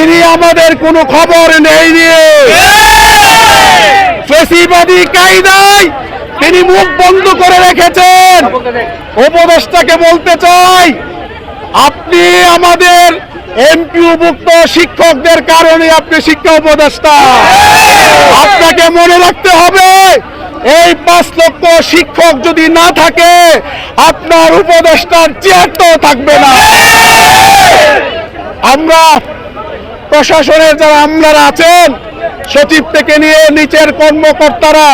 তিনি আমাদের কোনো খবর নেই নিয়ে ফেসিবাদী কায়দায় তিনি মুখ বন্ধ করে রেখেছেন। উপদেষ্টাকে বলতে চাই, আপনি আমাদের এমপিওভুক্ত শিক্ষকদের কারণে আপনি শিক্ষা উপদেষ্টা। আপনাকে মনে রাখতে হবে, এই 5 লক্ষ শিক্ষক যদি না থাকে আপনার উপদেষ্টার চেয়ারটাও থাকবে না। আমরা প্রশাসনের যারা আমলারা আছেন, সচিব থেকে নিয়ে নিচের কর্মকর্তারা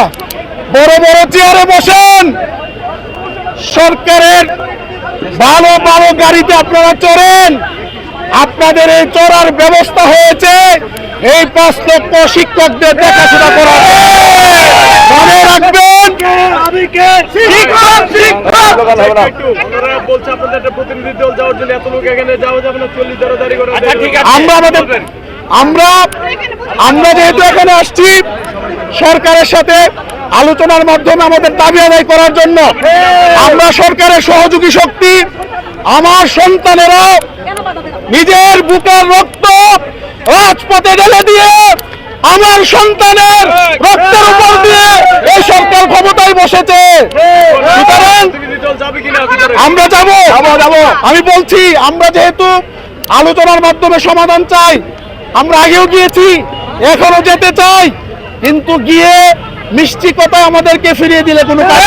বড় বড় চেয়ারে বসেন। সরকারের ভালো ভালো গাড়িতে আপনারা চড়েন। আপনাদের এই চড়ার ব্যবস্থা হয়েছে এই 5 লক্ষ শিক্ষকদের দেখাশোনা করার। মনে রাখবেন, আমরা যেহেতু এখানে আসছি সরকারের সাথে আলোচনার মাধ্যমে আমাদের দাবি আদায় করার জন্য, আমরা সরকারের সহযোগী শক্তি। আমার সন্তানেরা নিজের বুকের রক্ত রাজপথে ঢেলে দিয়ে আমার সন্তানের রক্তের উপর দিয়ে এই সরকার ক্ষমতায় বসেছে। সুতরাং আমরা যাব। আমি বলছি, আমরা যেহেতু আলোচনার মাধ্যমে সমাধান চাই, আমরা আগেও গিয়েছি, এখনো যেতে চাই, কিন্তু গিয়ে মিষ্টি কথায় আমাদেরকে ফিরিয়ে দিলে কোনো কাজ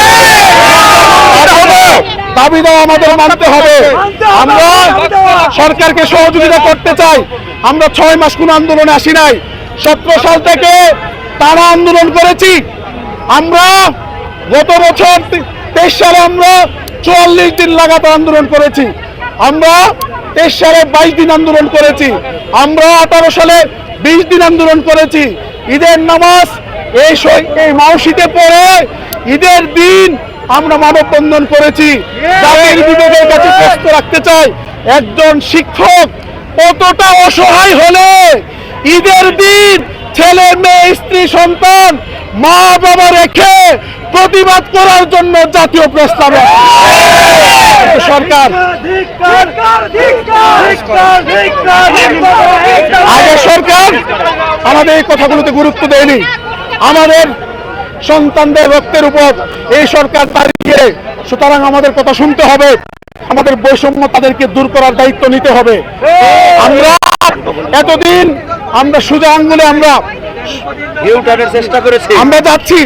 দাবি দেওয়া আমাদের মানতে হবে। আমরা সরকারকে সহযোগিতা করতে চাই। আমরা 6 মাস কোন আন্দোলনে আসি নাই। 17 সাল থেকে টানা আন্দোলন করেছি। আমরা গত বছর 23 সালে আমরা 44 দিন লাগাতার আন্দোলন করেছি। আমরা 23 সালে 22 দিন আন্দোলন করেছি। আমরা 18 সালে 20 দিন আন্দোলন করেছি। ঈদের নামাজ এই মাউসিতে পড়ে ঈদের দিন আমরা মানববন্ধন করেছি। জাতির বিবেকের কাছে প্রশ্ন রাখতে চাই, একজন শিক্ষক কতটা অসহায় হলে ঈদের দিন ছেলে মেয়ে স্ত্রী সন্তান মা বাবা রেখে প্রতিবাদ করার জন্য জাতীয় প্রস্তাবে সরকার আগের সরকার আমাদের এই কথাগুলোতে গুরুত্ব দেয়নি। আমাদের সন্তানদের রক্তের উপর এই সরকার দাঁড়িয়ে, সুতরাং আমাদের কথা শুনতে হবে। আমাদের বৈষম্য তাদেরকে দূর করার দায়িত্ব নিতে হবে। আমরা এতদিন আমরা সোজা আঙ্গুলে আমরা চেষ্টা করেছি, আমরা যাচ্ছি।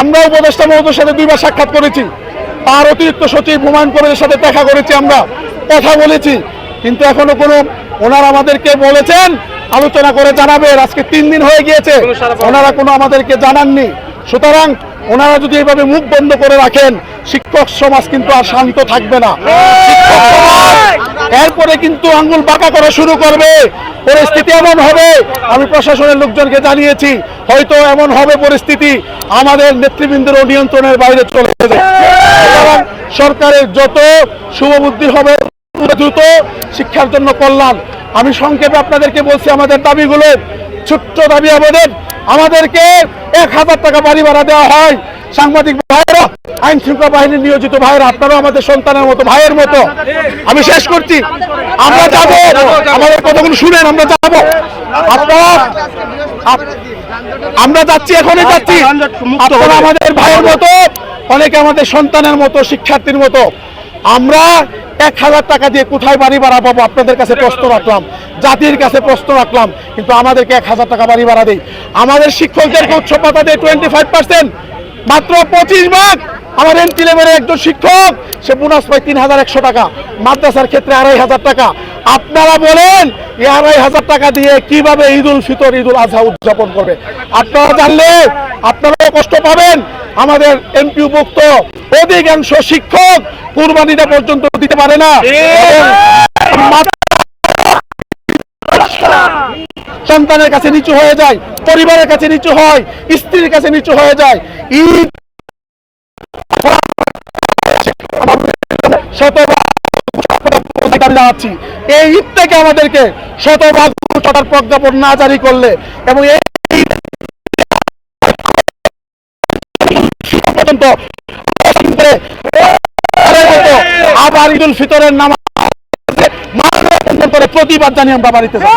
আমরা উপদেষ্টা মহোদয়ের সাথে 2 বার সাক্ষাৎ করেছি, তার অতিরিক্ত সচিব হুমায়ুন কবিরের সাথে দেখা করেছি, আমরা কথা বলেছি, কিন্তু এখনো কোনো ওনারা আমাদেরকে বলেছেন আলোচনা করে জানাবে। আজকে 3 দিন হয়ে গিয়েছে, ওনারা কোনো আমাদেরকে জানাননি। সুতরাং ওনারা যদি এইভাবে মুখ বন্ধ করে রাখেন, শিক্ষক সমাজ কিন্তু আর শান্ত থাকবে না। শিক্ষক সমাজ এরপরে কিন্তু আঙ্গুল বাঁকা করা শুরু করবে। পরিস্থিতি এমন হবে, আমি প্রশাসনের লোকজনকে জানিয়েছি, হয়তো এমন হবে পরিস্থিতি আমাদের নেতৃবৃন্দের নিয়ন্ত্রণের বাইরে চলে যাবে। সরকারের যত শুভবুদ্ধি হবে, দ্রুত শিক্ষার জন্য কল্যাণ। আমি সংক্ষেপে আপনাদেরকে বলছি আমাদের দাবিগুলো। ছোট্ট দাবি আমাদেরকে 1000 টাকা বাড়ি ভাড়া দেওয়া হয়। সাংবাদিক ভাইয়েরা, আইন শৃঙ্খলা বাহিনীর নিয়োজিত ভাইয়েরা, আপনারাও আমাদের সন্তানের মতো, ভাইয়ের মতো। আমি শেষ করছি, আমরা যাব, আমাদের কথাগুলো শুনেন, আমরা যাব। আমরা যাচ্ছি, এখনই যাচ্ছি। আপনারা আমাদের ভাইয়ের মতো, অনেকে আমাদের সন্তানের মতো, শিক্ষার্থীর মতো। আমরা 1000 টাকা দিয়ে কোথায় বাড়ি ভাড়া পাবো? আপনাদের কাছে প্রশ্ন রাখলাম, জাতির কাছে প্রশ্ন রাখলাম, কিন্তু আমাদেরকে 1000 টাকা বাড়ি ভাড়া দেয়। আমাদের শিক্ষকদেরকে উচ্চ ভাতা দেয় 25%, মাত্র 25 ভাগ। আমার এন্ট্রি লেভেলের একজন শিক্ষক সে বোনাস পায় 3100 টাকা, মাদ্রাসার ক্ষেত্রে 2500 টাকা। আপনারা বলেন এই 2500 টাকা দিয়ে কিভাবে ঈদ উল ফিতর, ঈদ উল আজহা উদযাপন করবে? আপনারা জানলে আপনারাও কষ্ট পাবেন। আমাদের এমপিওভুক্ত অধিকাংশ শিক্ষক কুরবানিটা পর্যন্ত দিতে পারে না। সন্তানের কাছে নিচু হয়ে যায়, পরিবারের কাছে নিচু হয়, স্ত্রীর কাছে নিচু হয়ে যায়। ঈদ এই ঈদ থেকে আমাদেরকে শতভাগ প্রজ্ঞাপন না জারি করলে এবং পর্যন্ত আবার ঈদ উল ফিতরের নামাজ মানববন্ধন করে প্রতিবাদ জানিয়ে আমরা বাড়িতে যাব।